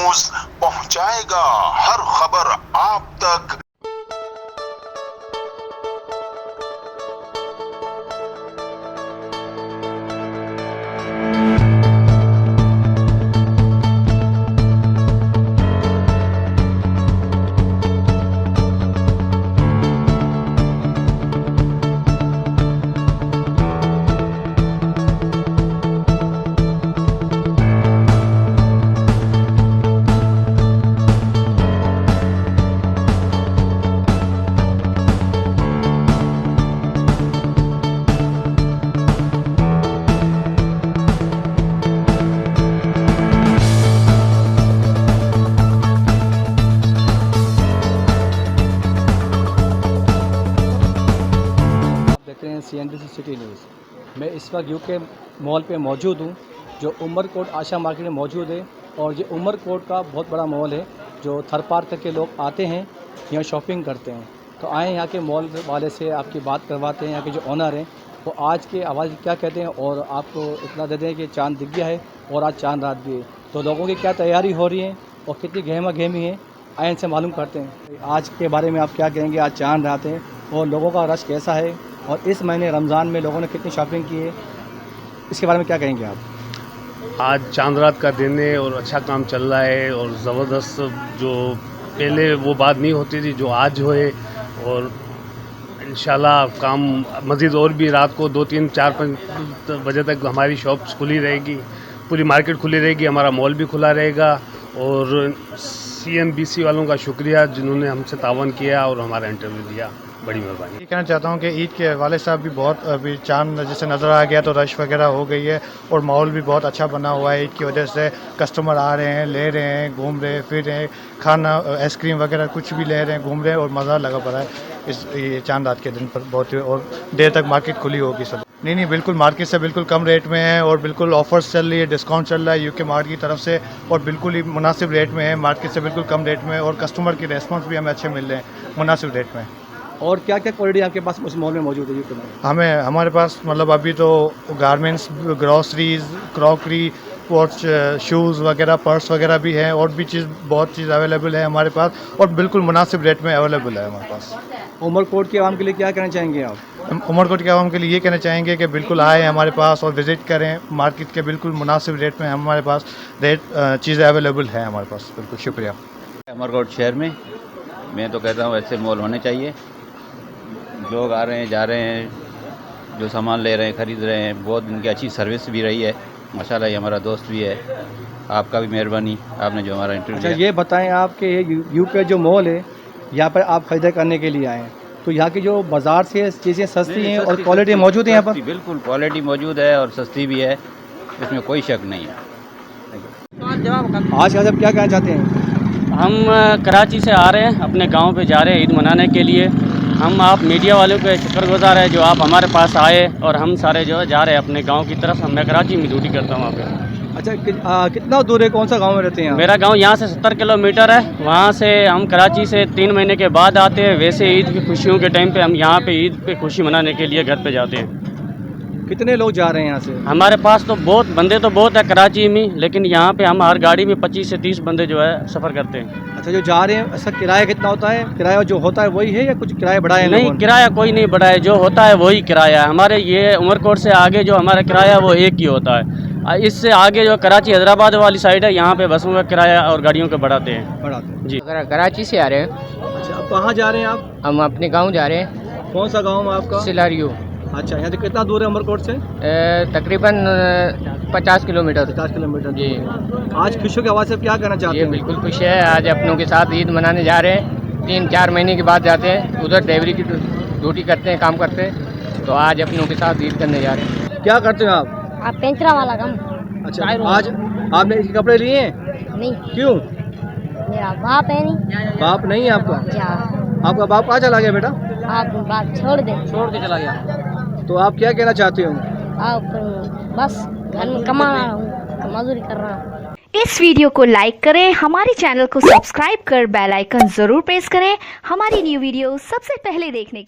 News पहुंचाएगा हर खबर आप तक। CNBC city news. मैं इस वक्त यूके मॉल पे मौजूद हूँ, जो उमरकोट आशा मार्केट में मौजूद है। और ये उमरकोट का बहुत बड़ा मॉल है, जो थर्ड पार्टी के लोग आते हैं, यहाँ शॉपिंग करते हैं। तो आए यहाँ के मॉल वाले से आपकी बात करवाते हैं। यहाँ के जो ओनर हैं वो आज के आवाज़ क्या कहते हैं, और आपको इतना दे दें कि चाँद दिख गया है और आज चाँद रात भी है। तो लोगों की क्या तैयारी हो रही है और कितनी गहमा गहमी है, आए इनसे मालूम करते हैं। आज के बारे में आप क्या कहेंगे, आज चाँद रात है और लोगों का रश कैसा है, और इस महीने रमज़ान में लोगों ने कितनी शॉपिंग की है, इसके बारे में क्या कहेंगे आप? आज चांद रात का दिन है और अच्छा काम चल रहा है, और ज़बरदस्त जो पहले वो बात नहीं होती थी जो आज होए। और इंशाल्लाह काम मज़ीद और भी रात को 2, 3, 4, 5 बजे तक हमारी शॉप्स खुली रहेगी, पूरी मार्केट खुली रहेगी, हमारा मॉल भी खुला रहेगा। और CNBC वालों का शुक्रिया जिन्होंने हमसे तावन किया और हमारा इंटरव्यू दिया, बड़ी मेहरबानी। कहना चाहता हूँ कि ईद के हवाले से भी बहुत अभी चांद जैसे नज़र आ गया तो रश वगैरह हो गई है, और माहौल भी बहुत अच्छा बना हुआ है। ईद की वजह से कस्टमर आ रहे हैं, ले रहे हैं, घूम रहे हैं, फिर रहे हैं, खाना आइसक्रीम वगैरह कुछ भी ले रहे हैं, घूम रहे हैं, और मज़ा लगा पड़ा है ये चांद रात के दिन पर बहुत ही। और देर तक मार्केट खुली होगी सब। नहीं, बिल्कुल मार्केट से बिल्कुल कम रेट में है, और बिल्कुल ऑफर्स चल रही है, डिस्काउंट चल रहा है यूके मार्केट की तरफ से, और बिल्कुल ही मुनासिब रेट में है, मार्केट से बिल्कुल कम रेट में, और कस्टमर की रेस्पॉन्स भी हमें अच्छे मिल रहे हैं मुनासिब रेट में। और क्या क्या क्वालिटी आपके पास उस मॉल में मौजूद है यूके में? हमारे पास मतलब अभी तो गारमेंट्स, ग्रॉसरीज, क्रॉकरी, और शूज़ वगैरह, पर्स वगैरह भी हैं, और भी बहुत चीज़ अवेलेबल है हमारे पास, और बिल्कुल मुनासिब रेट में अवेलेबल है हमारे पास। उमरकोट के आवाम के लिए क्या कहना चाहेंगे आप? उमरकोट के आवाम के लिए ये कहना चाहेंगे कि बिल्कुल आए हमारे पास और विज़िट करें। मार्केट के बिल्कुल मुनासिब रेट में हमारे पास चीज़ें अवेलेबल हैं हमारे पास। बिल्कुल शुक्रिया। उमरकोट शहर में मैं तो कहता हूँ ऐसे मॉल होने चाहिए। लोग आ रहे हैं, जा रहे हैं, जो सामान ले रहे हैं, ख़रीद रहे हैं, बहुत इनकी अच्छी सर्विस भी रही है माशाल्लाह। ये हमारा दोस्त भी है, आपका भी मेहरबानी, आपने जो हमारा इंटरव्यू अच्छा, ये बताएं आप कि यूके जो मॉल है यहाँ पर आप खरीदारी करने के लिए आए हैं, तो यहाँ की जो बाज़ार से चीज़ें सस्ती हैं और क्वालिटी मौजूद है यहाँ पर? बिल्कुल क्वालिटी मौजूद है और सस्ती भी है, इसमें कोई शक नहीं है। आज आप क्या कहना चाहते हैं? हम कराची से आ रहे हैं, अपने गांव पे जा रहे हैं ईद मनाने के लिए। हम आप मीडिया वालों के शुक्रगुजार हैं जो आप हमारे पास आए, और हम सारे जो है जा रहे हैं अपने गांव की तरफ। मैं कराची में ड्यूटी करता हूँ वहाँ पे। अच्छा, कितना दूर है, कौन सा गांव में रहते हैं? मेरा गांव यहाँ से 70 किलोमीटर है। वहाँ से हम कराची से 3 महीने के बाद आते हैं। वैसे ईद की खुशियों के टाइम पे हम यहाँ पे ईद पे खुशी मनाने के लिए घर पे जाते हैं। कितने लोग जा रहे हैं यहाँ से? हमारे पास तो बहुत बंदे तो बहुत है कराची में, लेकिन यहाँ पे हम हर गाड़ी में 25 से 30 बंदे जो है सफ़र करते हैं। अच्छा, जो जा रहे हैं इसका किराया कितना होता है? किराया जो होता है वही है या कुछ किराया बढ़ाया है? नहीं, किराया कोई नहीं बढ़ा है, जो होता है वही किराया है। हमारे ये उमरकोट से आगे जो हमारा किराया वो एक ही होता है। इससे आगे जो कराची हैदराबाद वाली साइड है, यहाँ पे बसों का किराया और गाड़ियों के बढ़ाते हैं जी। कराची से आ रहे हैं। अच्छा, अब कहाँ जा रहे हैं आप? हम अपने गांव जा रहे हैं। कौन सा गांव है आपका? सिलारियो। अच्छा, यहाँ से कितना दूर है उमरकोट से? तकरीबन 50 किलोमीटर। 50 किलोमीटर जी। आज खुशियों की आवाज़ से क्या कहना चाहते हैं? ये बिल्कुल खुश है, आज अपनों के साथ ईद मनाने जा रहे हैं। 3-4 महीने के बाद जाते हैं, उधर ड्राइवरी की ड्यूटी करते हैं, काम करते हैं, तो आज अपनों के साथ ईद करने जा रहे हैं। क्या करते हो आप? पेंचरा वाला काम। अच्छा, आज आपने इसके कपड़े लिए हैं? नहीं। क्यों? मेरा बाप है नहीं। बाप नहीं है आपका? क्या? आपका बाप कहाँ चला गया बेटा? आप बाप छोड़ के चला गया। तो आप क्या कहना चाहते हो? आप बस घर में कमा रहा हूँ, मजदूरी कर रहा हूँ। इस वीडियो को लाइक करें, हमारे चैनल को सब्सक्राइब कर बेल आइकन जरूर प्रेस करें हमारी न्यू वीडियो सबसे पहले देखने के लिए।